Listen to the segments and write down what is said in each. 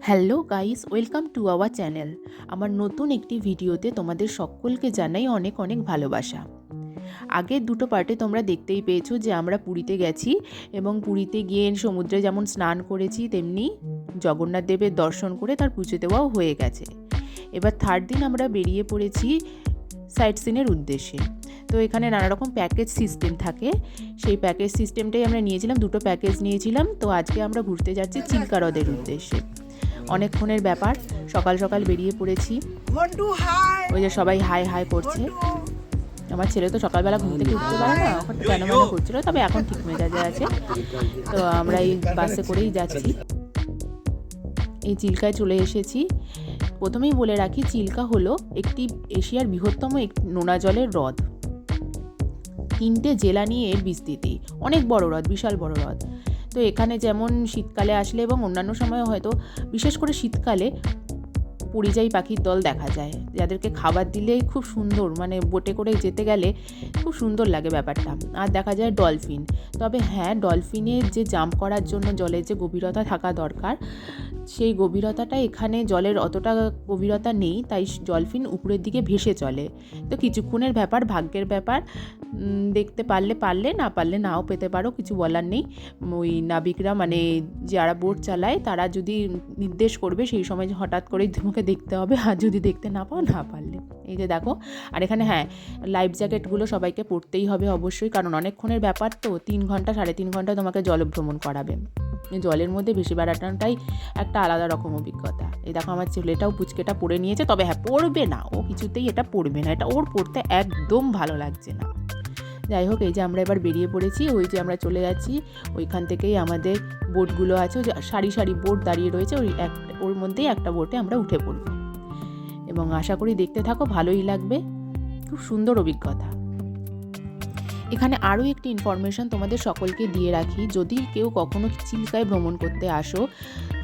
Hello guys, welcome to our channel. আমার নতুন একটি ভিডিওতে তোমাদের সকলকে জানাই অনেক অনেক ভালোবাসা। আগের দুটো পার্টে তোমরা দেখতেই পেয়েছো যে আমরা পুরীতে গেছি এবং পুরীতে গিয়ে সমুদ্রে যেমন স্নান করেছি তেমনি জগন্নাথ দেবের দর্শন করে তার পুজো দেওয়াও হয়ে গেছে। এবার থার্ড দিন আমরা বেরিয়ে পড়েছি সাইট সিনের উদ্দেশ্যে। তো এখানে নানা রকম প্যাকেজ সিস্টেম থাকে, সেই প্যাকেজ সিস্টেমটাই আমরা নিয়েছিলাম, দুটো প্যাকেজ নিয়েছিলাম। তো আজকে আমরা ঘুরতে যাচ্ছি চিল্কা হ্রদের উদ্দেশ্যে। অনেকক্ষণের ব্যাপার, সকাল সকাল বেরিয়ে পড়েছি। ওই যে সবাই হাই হাই করছে। আমার ছেলে তো সকালবেলা ঘুম থেকে উঠতে পারে না, ওখানে কেন মনে করছিল, তবে এখন ঠিক মেজাজে আছে। তো আমরা এই বাসে করেই যাচ্ছি। এই চিল্কায় চলে এসেছি। প্রথমেই বলে রাখি, চিল্কা হলো একটি এশিয়ার বৃহত্তম নোনা জলের হ্রদ। 3টে জেলা নিয়ে এর বিস্তৃতি, অনেক বড় হ্রদ, বিশাল বড় হ্রদ। তো এখানে যেমন শীতকালে আসলে এবং অন্যান্য সময় হয়তো, বিশেষ করে শীতকালে পরিযায়ী পাখির দল দেখা যায়, যাদেরকে খাবার দিলেই খুব সুন্দর, মানে বোটে করে যেতে গেলে খুব সুন্দর লাগে ব্যাপারটা। আর দেখা যায় ডলফিন। তবে হ্যাঁ, ডলফিনের যে জাম্প করার জন্য জলের যে গভীরতা থাকা দরকার, সেই গভীরতাটা এখানে জলের অতটা গভীরতা নেই, তাই ডলফিন উপরের দিকে ভেসে চলে। তো কিছুক্ষণের ব্যাপার, ভাগ্যের ব্যাপার। দেখতে পারলে না পারলে নাও পেতে পারো, কিছু বলার নেই। ওই নাবিকরা, মানে যারা বোট চালায়, তারা যদি নির্দেশ করবে সেই সময় হঠাৎ করে তোমাকে দেখতে হবে, আর যদি দেখতে না পাও, না পারলে এই যে দেখো। আর এখানে হ্যাঁ, লাইফ জ্যাকেটগুলো সবাইকে পরতেই হবে অবশ্যই, কারণ অনেকক্ষণের ব্যাপার তো, 3 ঘন্টা 3.5 ঘন্টা তোমাকে জলভ্রমণ করাবে। জলের মধ্যে বেশি বেড়াটাটাই একটা আলাদা রকম অভিজ্ঞতা। এই দেখো আমার ছেলেটাও পুচকেটা পরে নিয়েছে, তবে হ্যাঁ পড়বে না, ও কিছুতেই এটা পড়বে না, এটা ওর পড়তে একদম ভালো লাগছে না। যাই হোক, এই যে আমরা এবার বেরিয়ে পড়েছি, ওই যে আমরা চলে যাচ্ছি, ওইখান থেকেই আমাদের বোটগুলো আছে, ওই যে সারি সারি বোট দাঁড়িয়ে রয়েছে, ওর মধ্যেই একটা বোটে আমরা উঠে পড়ব। এবং আশা করি দেখতে থাকো, ভালোই লাগবে, খুব সুন্দর অভিজ্ঞতা। এখানে আরও একটি ইনফরমেশন তোমাদের সকলকে দিয়ে রাখি, যদি কেউ কখনো চিল্কায় ভ্রমণ করতে আসো,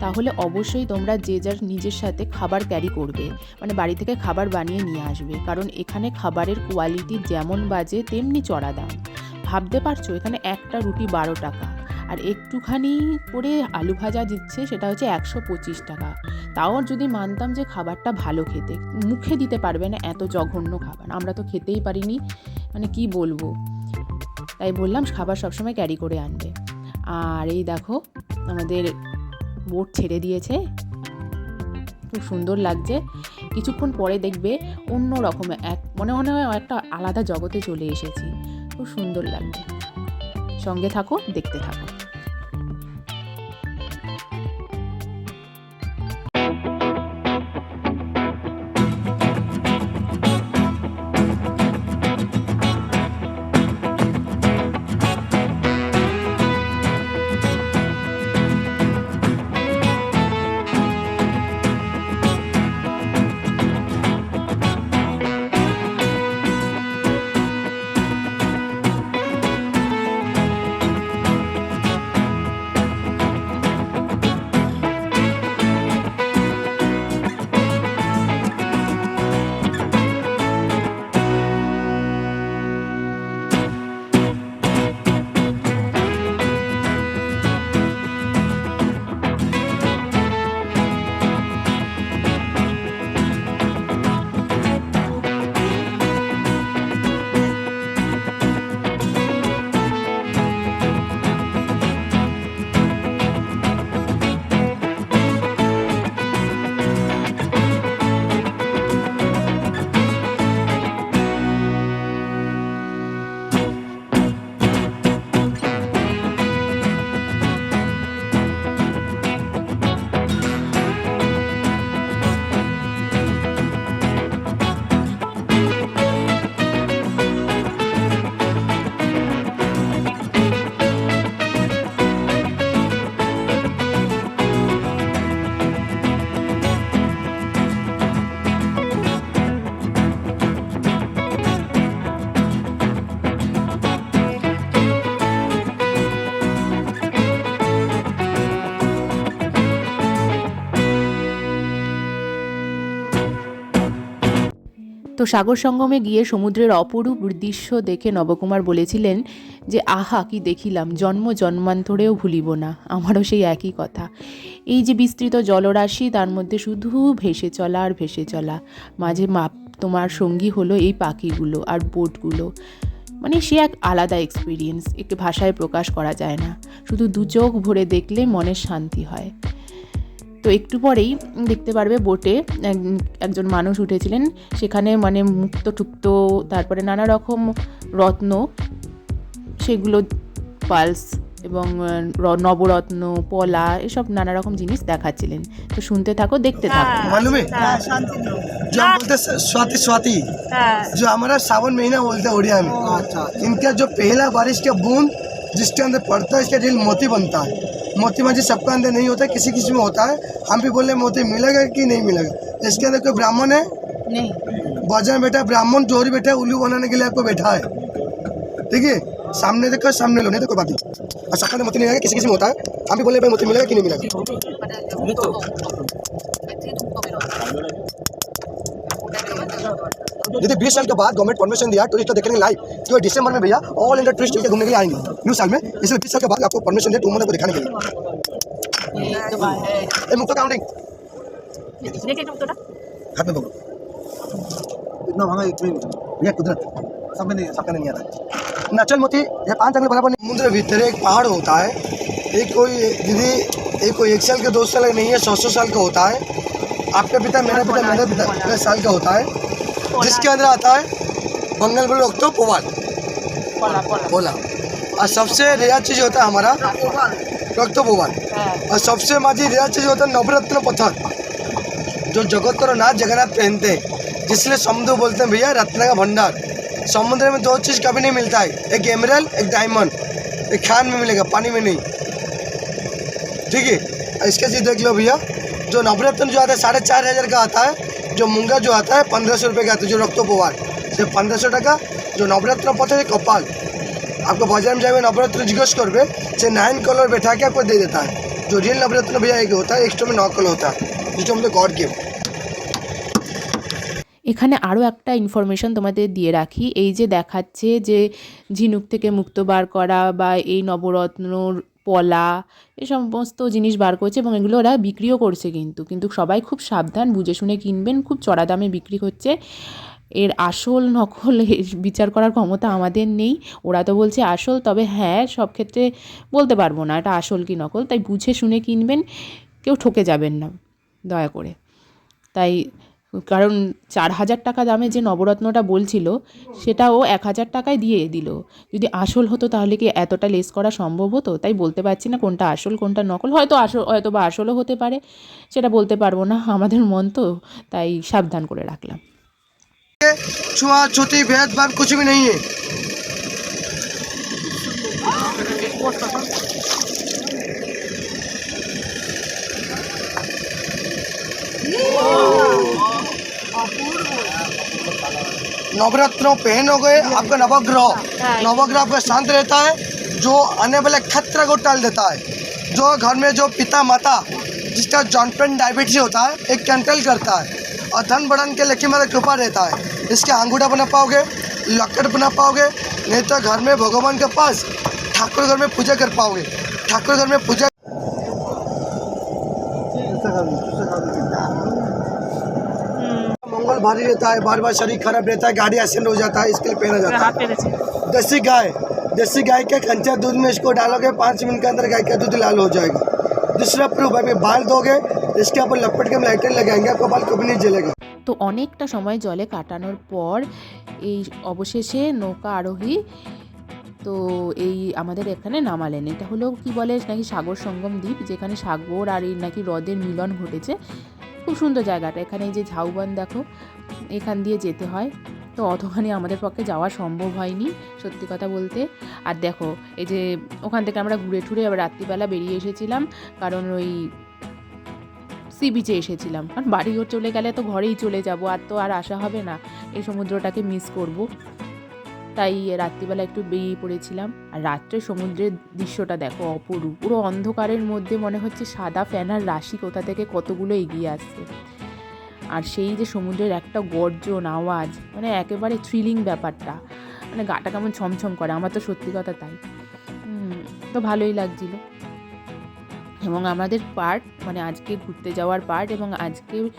তাহলে অবশ্যই তোমরা যে যার নিজের সাথে খাবার ক্যারি করবে, মানে বাড়ি থেকে খাবার বানিয়ে নিয়ে আসবে, কারণ এখানে খাবারের কোয়ালিটি যেমন বাজে তেমনি চড়া দাম। ভাবতে পারছো, এখানে একটা রুটি 12 টাকা, আর একটুখানি করে আলু ভাজা দিচ্ছে, সেটা হচ্ছে 125 টাকা। তাও যদি মানতাম যে খাবারটা ভালো খেতে, মুখে দিতে পারবে না এত জঘন্য খাবার, আমরা তো খেতেই পারিনি, মানে কি বলবো। তাই বললাম খাবার সবসময় ক্যারি করে আনবে। আর এই দেখো আমাদের বোট ছেড়ে দিয়েছে, খুব সুন্দর লাগছে। কিছুক্ষণ পরে দেখবে অন্য রকম মনে হয় একটা আলাদা জগতে চলে এসেছি, খুব সুন্দর লাগবে। সঙ্গে থাকো, দেখতে থাকো। তো সাগর সঙ্গমে গিয়ে সমুদ্রের অপরূপ দৃশ্য দেখে নবকুমার বলেছিলেন যে আহা কি দেখিলাম, জন্ম জন্মান্তরেও ভুলিব না। আমারও সেই একই কথা। এই যে বিস্তৃত জলরাশি, তার মধ্যে শুধু ভেসে চলা আর ভেসে চলা, মাঝে তোমার সঙ্গী হলো এই পাখিগুলো আর বোটগুলো, মানে সে এক আলাদা এক্সপিরিয়েন্স, একে ভাষায় প্রকাশ করা যায় না। শুধু দু চোখ ভরে দেখলে মনের শান্তি হয়। তো একটু পরেই দেখতে পারবে বোটে একজন মানুষ উঠেছিলেন, সেখানে মানে মুক্ত টুক্ত, তারপরে নানা রকম রত্ন, সেগুলো পালস এবং নবরত্ন, পলা, এসব নানা রকম জিনিস দেখাচ্ছিলেন। তো শুনতে থাকো, দেখতে থাকো। मालूम है जो हम बोलते हैं स्वाति स्वाति, जो हमारा सावन महीना बोलते हैं उड़िया में। इनका जो पहला बारिश का बूंद जिसके अंदर पड़ता है, इसका दिल मोती बनता है। मोती माजी सबका अंदर नहीं होता है, किसी किसी में होता है। हम भी बोले मोती मिलेगा कि नहीं मिलेगा। इसके अंदर कोई ब्राह्मण है नहीं, बाजार में बैठा है ब्राह्मण, जोरी बैठा है, उल्लू बनाने के लिए आपको बैठा है। ठीक है, सामने देखो, सामने लो, नहीं तो कोई बात नहीं। और सबका अंदर मोती नहीं आएगा, किसी किसी में होता है। हम भी बोले भाई मोती मिलेगा कि नहीं मिलेगा। यदि 20 साल के बाद गवर्नमेंट परमिशन दिया टूरिस्ट देखने के लाइव कि दिसंबर में भैया ऑल इंडिया टूरिस्ट घूमने के लिए आएंगे न्यू साल में, इसलिए 20 साल के बाद आपको परमिशन दिया टूरिस्ट को दिखाने के लिए। मुफ्त काउंटिंग हाथ में पकड़ो, इतना महंगा एक भैया कुदरत सबका नहीं आता। नाचल मोती ये 5 जंगल बराबर समुद्र भीतर एक पहाड़ होता है। एक कोई दीदी, एक कोई 1 साल के 2 साल का नहीं है, 100 साल का होता है। आपका पिता, मेरा पिता, मेरा पिता 10 साल का होता है, जिसके अंदर आता है बंगाल बोलो रक्तो पोवाल बोला। और सबसे रेयर चीज़ होता है हमारा रक्तो पोवाल। और सबसे माजी रेयर चीज़ होता है नवरत्न पत्थर, जो जगत नाथ जगन्नाथ पहनते हैं, जिसलिए समुद्र बोलते हैं भैया रत्न का भंडार। समुद्र में 2 चीज़ कभी नहीं मिलता है, एक एमरल्ड, एक डायमंड। एक खान में मिलेगा, पानी में नहीं। ठीक है, इसके चीज़ देख लो भैया। जो नवरत्न जो आता है 4,500 का आता है, जो मूंगा जो आता है 1500 रुपये का आता है, जो रक्तो पोवाल सिर्फ 1500 टका। जो नवरत्न पत्थर है कपाल, आपको बाजार में जाएंगे नवरत्न जिज्ञास कर से 9 कलर बैठा के आपको दे देता है। जो रियल नवरत्न भैया एक होता है, एक्स्ट्रा में 9 कलर होता है, जिसको हम लोग गॉड गिफ्ट। এখানে আরও একটা ইনফরমেশন তোমাদের দিয়ে রাখি। এই যে দেখাচ্ছে যে ঝিনুক থেকে মুক্তো বার করা বা এই নবরত্নর পলা, এই সমস্ত জিনিস বার করছে এবং এগুলো ওরা বিক্রিও করছে, কিন্তু সবাই খুব সাবধান, বুঝে শুনে কিনবেন। খুব চড়া দামে বিক্রি হচ্ছে। এর আসল নকল বিচার করার ক্ষমতা আমাদের নেই। ওরা তো বলছে আসল, তবে হ্যাঁ সব ক্ষেত্রে বলতে পারবো না এটা আসল কি নকল, তাই বুঝে শুনে কিনবেন, কেউ ঠকে যাবেন না দয়া করে। তাই কারণ 4,000 টাকা দামে যে নবরত্নটা বলছিল সেটাও 1,000 টাকায় দিয়ে দিল। যদি আসল হতো তাহলে কি এতটা লেস করা সম্ভব হতো? তাই বলতে পারছি না কোনটা আসল কোনটা নকল। হয়তো বা আসলও হতে পারে, সেটা বলতে পারবো না, আমাদের মন তো, তাই সাবধান করে রাখলাম। छुआछूती भेदभाव कुछ भी नहीं है। नवरत्नों पहनोगे आपका नवग्रह आपका शांत रहता है, जो आने वाले खतरा को टाल देता है। जो घर में जो पिता माता जिसका जॉइंट डायबिटीज होता है, एक कंट्रोल करता है। और धन बढ़ाने के लक्ष्मी माता कृपा रहता है। इसके अंगूठा बना पाओगे, लॉकेट बना पाओगे, नहीं तो घर में भगवान के पास ठाकुर घर में पूजा कर पाओगे। ठाकुर घर में पूजा मंगल भारी रहता है, बार बार शरीर खराब रहता है, गाड़ी एक्सीडेंट हो जाता है, इसके लिए पहना जाता है। देसी गाय के कंचा दूध में इसको डालोगे 5 मिनट के अंदर गाय का दूध लाल हो जाएगा। दूसरा प्रूफ है, बाल धोगे इसके ऊपर लपेट के लाइटर लगाएंगे, आपका बाल कभी नहीं जलेगा। তো অনেকটা সময় জলে কাটানোর পর এই অবশেষে নৌকা আরোহী তো এই আমাদের এখানে নামালেন। এটা হলো কি বলে নাকি সাগর সঙ্গম দ্বীপ, যেখানে সাগর আর এই নাকি হ্রদের মিলন ঘটেছে। খুব সুন্দর জায়গাটা। এখানে এই যে ঝাউবন দেখো, এখান দিয়ে যেতে হয়। তো অতখানি আমাদের পক্ষে যাওয়া সম্ভব হয়নি সত্যি কথা বলতে। আর দেখো এই যে ওখান থেকে আমরা ঘুরে ঠুরে আবার রাত্রিবেলা বেরিয়ে এসেছিলাম, কারণ ওই সি বিচে এসেছিলাম। কারণ বাড়িও চলে গেলে তো ঘরেই চলে যাব, আর আসা হবে না, এই সমুদ্রটাকে মিস করব। তাই রাত্রিবেলা একটু বেরিয়ে পড়েছিলাম। আর রাত্রে সমুদ্রের দৃশ্যটা দেখো অপরূপ, পুরো অন্ধকারের মধ্যে মনে হচ্ছে সাদা ফেনার রাশি কোথা থেকে কতগুলো এগিয়ে আসছে। আর সেই যে সমুদ্রের একটা গর্জন আওয়াজ, মানে একেবারে থ্রিলিং ব্যাপারটা, মানে গাটা কেমন ছমছম করে, আমার তো সত্যি কথা তাই। তো ভালোই লাগছিল। এবং আমাদের পার্ট, মানে আজকে ঘুরতে যাওয়ার পার্ট এবং আজকে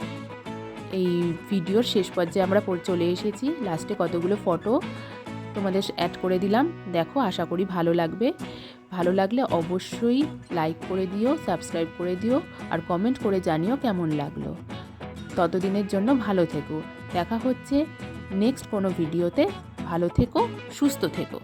এই ভিডিওর শেষ পর্যায়ে আমরা চলে এসেছি। লাস্টে কতগুলো ফটো তোমাদের অ্যাড করে দিলাম, দেখো, আশা করি ভালো লাগবে। ভালো লাগলে অবশ্যই লাইক করে দিও, সাবস্ক্রাইব করে দিও, আর কমেন্ট করে জানিও কেমন লাগলো। ততদিনের জন্য ভালো থেকো, দেখা হচ্ছে নেক্সট কোনো ভিডিওতে। ভালো থেকো, সুস্থ থেকো।